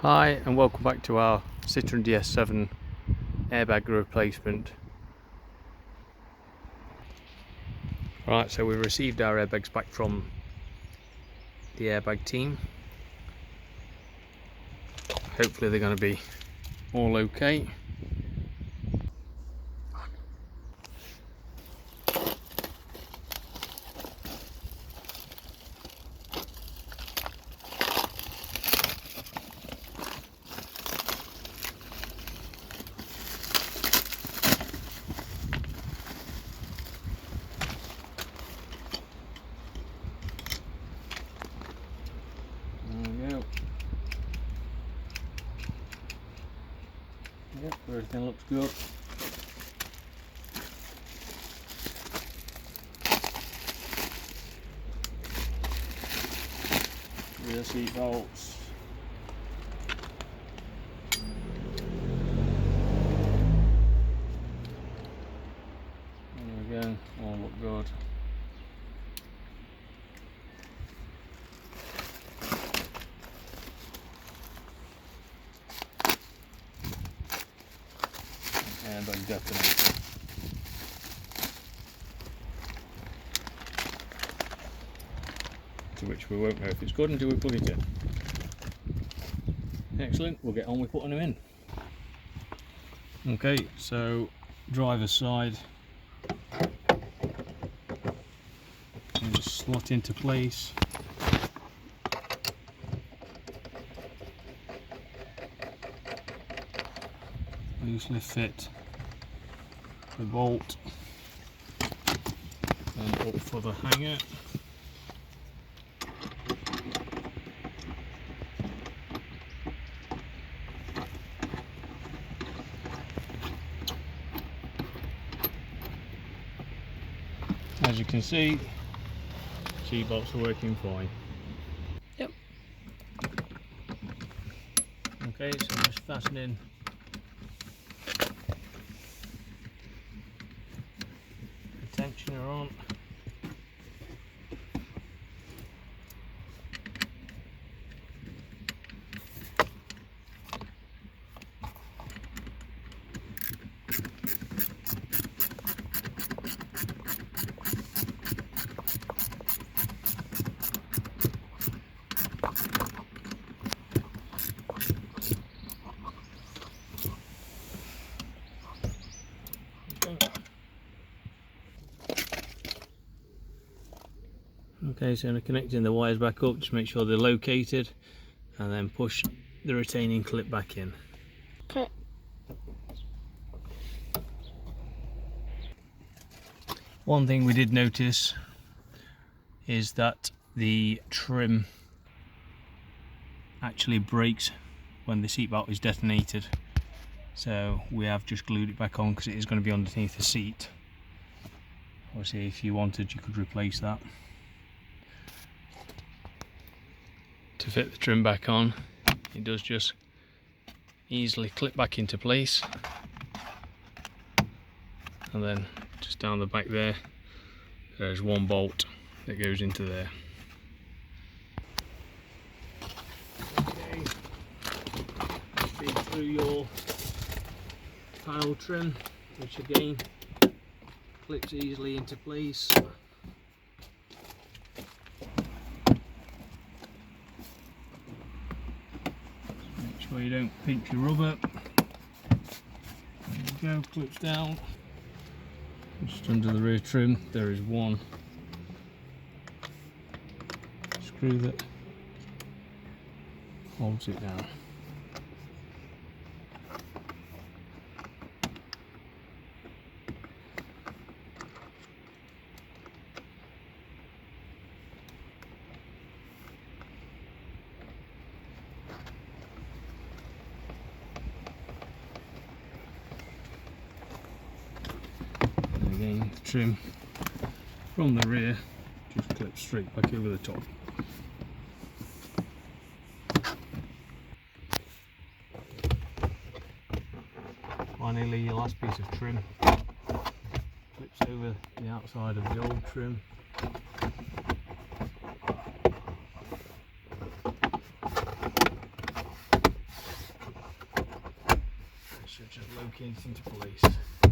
Hi and welcome back to our Citroen DS7 airbag replacement. Right, so we've received our airbags back from the airbag team. Hopefully they're going to be all okay. Yep, everything looks good. Rear seat belts. There we go, all look good. Airbag detonator. To which we won't know if it's good until we put it in. Excellent, we'll get on with putting them in. Okay, so driver's side. And just slot into place. Loosely fit the bolt and up for the hanger. As you can see, seat belts are working fine. Yep. Okay, so just fastening the tensioner on. Okay, so I'm connecting the wires back up, just make sure they're located, and then push the retaining clip back in. Okay. One thing we did notice is that the trim actually breaks when the seatbelt is detonated, so we have just glued it back on because it is going to be underneath the seat. Obviously if you wanted you could replace that. To fit the trim back on, it does just easily clip back into place, and then just down the back there's one bolt that goes into there. Okay, feed through your panel trim, which again clips easily into place. Make sure you don't pinch your rubber. There you go, clips down. Just under the rear trim there is one screw that holds it down. And again, the trim from the rear just clips straight back over the top. Finally, your last piece of trim clips over the outside of the old trim. just locates into place.